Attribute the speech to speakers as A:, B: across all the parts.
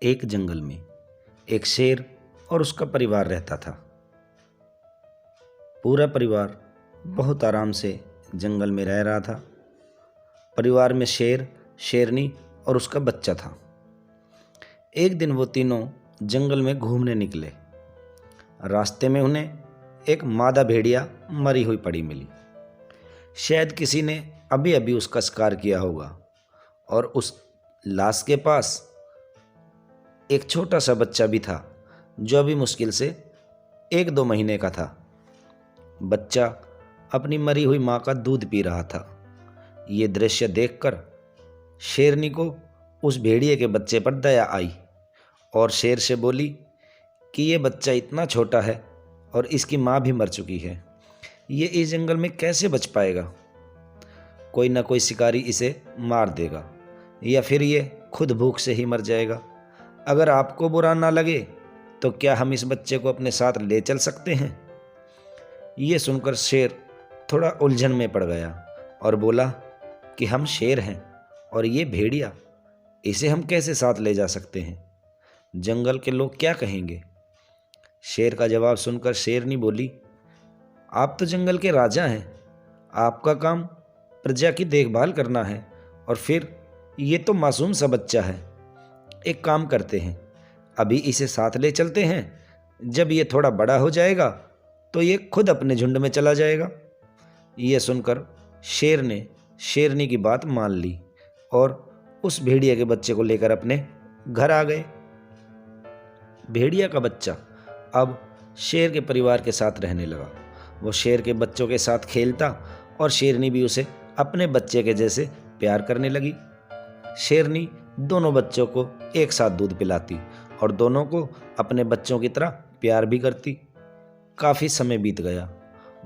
A: एक जंगल में एक शेर और उसका परिवार रहता था। पूरा परिवार बहुत आराम से जंगल में रह रहा था। परिवार में शेर, शेरनी और उसका बच्चा था। एक दिन वो तीनों जंगल में घूमने निकले। रास्ते में उन्हें एक मादा भेड़िया मरी हुई पड़ी मिली। शायद किसी ने अभी अभी उसका शिकार किया होगा और उस लाश के पास एक छोटा सा बच्चा भी था जो अभी मुश्किल से 1-2 महीने का था। बच्चा अपनी मरी हुई माँ का दूध पी रहा था। ये दृश्य देखकर शेरनी को उस भेड़िए के बच्चे पर दया आई और शेर से बोली कि ये बच्चा इतना छोटा है और इसकी माँ भी मर चुकी है। ये इस जंगल में कैसे बच पाएगा? कोई ना कोई शिकारी इसे मार देगा या फिर ये खुद भूख से ही मर जाएगा। अगर आपको बुरा ना लगे तो क्या हम इस बच्चे को अपने साथ ले चल सकते हैं? ये सुनकर शेर थोड़ा उलझन में पड़ गया और बोला कि हम शेर हैं और ये भेड़िया, इसे हम कैसे साथ ले जा सकते हैं? जंगल के लोग क्या कहेंगे? शेर का जवाब सुनकर शेरनी बोली, आप तो जंगल के राजा हैं, आपका काम प्रजा की देखभाल करना है और फिर ये तो मासूम सा बच्चा है। एक काम करते हैं, अभी इसे साथ ले चलते हैं। जब ये थोड़ा बड़ा हो जाएगा तो ये खुद अपने झुंड में चला जाएगा। ये सुनकर शेर ने शेरनी की बात मान ली और उस भेड़िया के बच्चे को लेकर अपने घर आ गए। भेड़िया का बच्चा अब शेर के परिवार के साथ रहने लगा। वो शेर के बच्चों के साथ खेलता और शेरनी भी उसे अपने बच्चे के जैसे प्यार करने लगी। शेरनी दोनों बच्चों को एक साथ दूध पिलाती और दोनों को अपने बच्चों की तरह प्यार भी करती। काफ़ी समय बीत गया,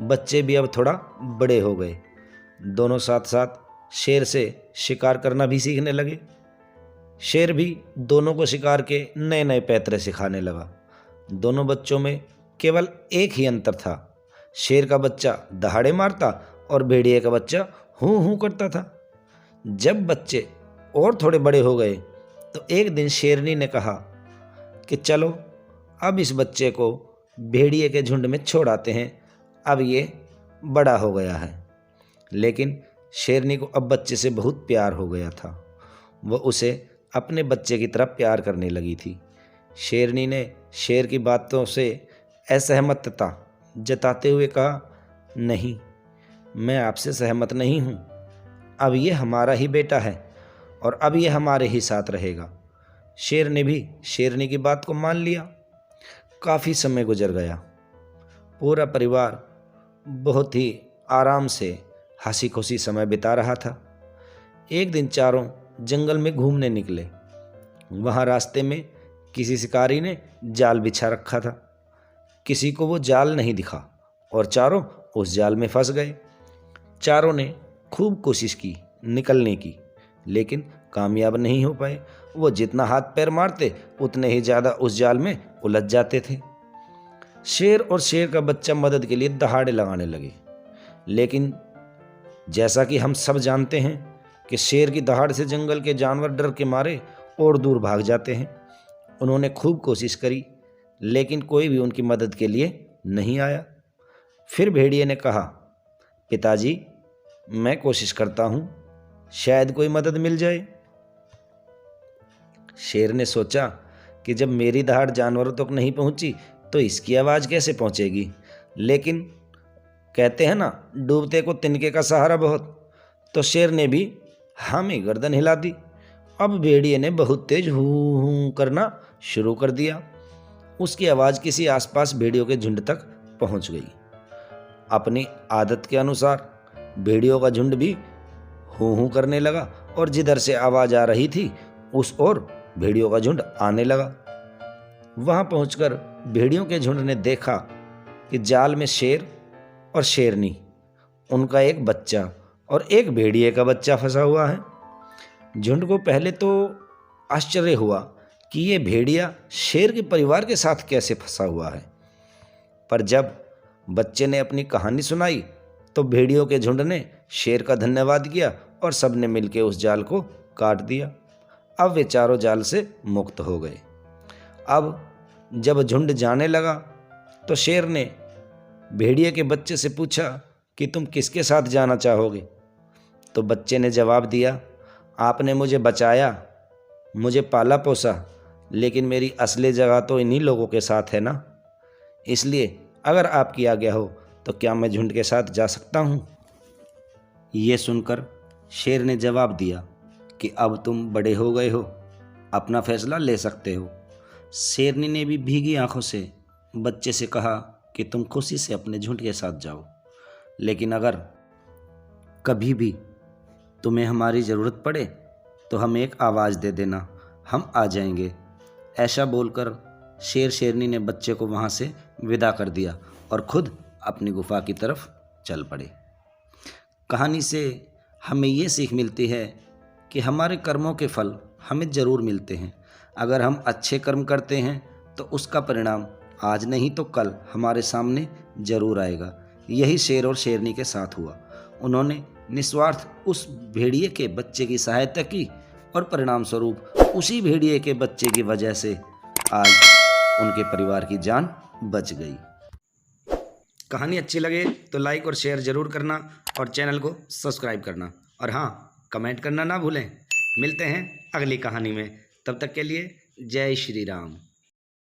A: बच्चे भी अब थोड़ा बड़े हो गए। दोनों साथ साथ शेर से शिकार करना भी सीखने लगे। शेर भी दोनों को शिकार के नए नए पैतरे सिखाने लगा। दोनों बच्चों में केवल एक ही अंतर था, शेर का बच्चा दहाड़े मारता और भेड़िए का बच्चा हूँ हूँ करता था। जब बच्चे और थोड़े बड़े हो गए तो एक दिन शेरनी ने कहा कि चलो अब इस बच्चे को भेड़िए के झुंड में छोड़ आते हैं, अब ये बड़ा हो गया है। लेकिन शेरनी को अब बच्चे से बहुत प्यार हो गया था। वह उसे अपने बच्चे की तरह प्यार करने लगी थी। शेरनी ने शेर की बातों से असहमतता जताते हुए कहा, नहीं, मैं आपसे सहमत नहीं हूँ। अब ये हमारा ही बेटा है और अब ये हमारे ही साथ रहेगा। शेर ने भी शेरनी की बात को मान लिया। काफ़ी समय गुजर गया। पूरा परिवार बहुत ही आराम से हंसी खुशी समय बिता रहा था। एक दिन चारों जंगल में घूमने निकले। वहाँ रास्ते में किसी शिकारी ने जाल बिछा रखा था। किसी को वो जाल नहीं दिखा और चारों उस जाल में फंस गए। चारों ने खूब कोशिश की निकलने की, लेकिन कामयाब नहीं हो पाए। वो जितना हाथ पैर मारते उतने ही ज़्यादा उस जाल में उलझ जाते थे। शेर और शेर का बच्चा मदद के लिए दहाड़े लगाने लगे, लेकिन जैसा कि हम सब जानते हैं कि शेर की दहाड़ से जंगल के जानवर डर के मारे और दूर भाग जाते हैं। उन्होंने खूब कोशिश करी, लेकिन कोई भी उनकी मदद के लिए नहीं आया। फिर भेड़िए ने कहा, पिताजी, मैं कोशिश करता हूँ, शायद कोई मदद मिल जाए। शेर ने सोचा कि जब मेरी दहाड़ जानवरों तक नहीं पहुंची तो इसकी आवाज़ कैसे पहुंचेगी। लेकिन कहते हैं ना, डूबते को तिनके का सहारा बहुत, तो शेर ने भी हामी गर्दन हिला दी। अब भेड़िए ने बहुत तेज हूँ हूँ करना शुरू कर दिया। उसकी आवाज़ किसी आसपास भेड़ियों के झुंड तक पहुंच गई। अपनी आदत के अनुसार भेड़ियों का झुंड भी हूँ हूँ करने लगा और जिधर से आवाज़ आ रही थी उस ओर भेड़ियों का झुंड आने लगा। वहाँ पहुंचकर भेड़ियों के झुंड ने देखा कि जाल में शेर और शेरनी, उनका एक बच्चा और एक भेड़िए का बच्चा फंसा हुआ है। झुंड को पहले तो आश्चर्य हुआ कि ये भेड़िया शेर के परिवार के साथ कैसे फंसा हुआ है, पर जब बच्चे ने अपनी कहानी सुनाई तो भेड़ियों के झुंड ने शेर का धन्यवाद किया और सबने मिलकर उस जाल को काट दिया। अब वे चारों जाल से मुक्त हो गए। अब जब झुंड जाने लगा तो शेर ने भेड़िए के बच्चे से पूछा कि तुम किसके साथ जाना चाहोगे। तो बच्चे ने जवाब दिया, आपने मुझे बचाया, मुझे पाला पोसा, लेकिन मेरी असली जगह तो इन्हीं लोगों के साथ है ना, इसलिए अगर आपकी आज्ञा हो तो क्या मैं झुंड के साथ जा सकता हूँ। ये सुनकर शेर ने जवाब दिया कि अब तुम बड़े हो गए हो, अपना फैसला ले सकते हो। शेरनी ने भी भीगी आंखों से बच्चे से कहा कि तुम खुशी से अपने झुंड के साथ जाओ, लेकिन अगर कभी भी तुम्हें हमारी ज़रूरत पड़े तो हमें एक आवाज़ दे देना, हम आ जाएंगे। ऐसा बोलकर शेर शेरनी ने बच्चे को वहाँ से विदा कर दिया और खुद अपनी गुफा की तरफ चल पड़े। कहानी से हमें ये सीख मिलती है कि हमारे कर्मों के फल हमें ज़रूर मिलते हैं। अगर हम अच्छे कर्म करते हैं तो उसका परिणाम आज नहीं तो कल हमारे सामने ज़रूर आएगा। यही शेर और शेरनी के साथ हुआ। उन्होंने निस्वार्थ उस भेड़िए के बच्चे की सहायता की और परिणाम स्वरूप उसी भेड़िए के बच्चे की वजह से आज उनके परिवार की जान बच गई। कहानी अच्छी लगे तो लाइक और शेयर ज़रूर करना और चैनल को सब्सक्राइब करना, और हाँ, कमेंट करना ना भूलें। मिलते हैं अगली कहानी में, तब तक के लिए जय श्री राम।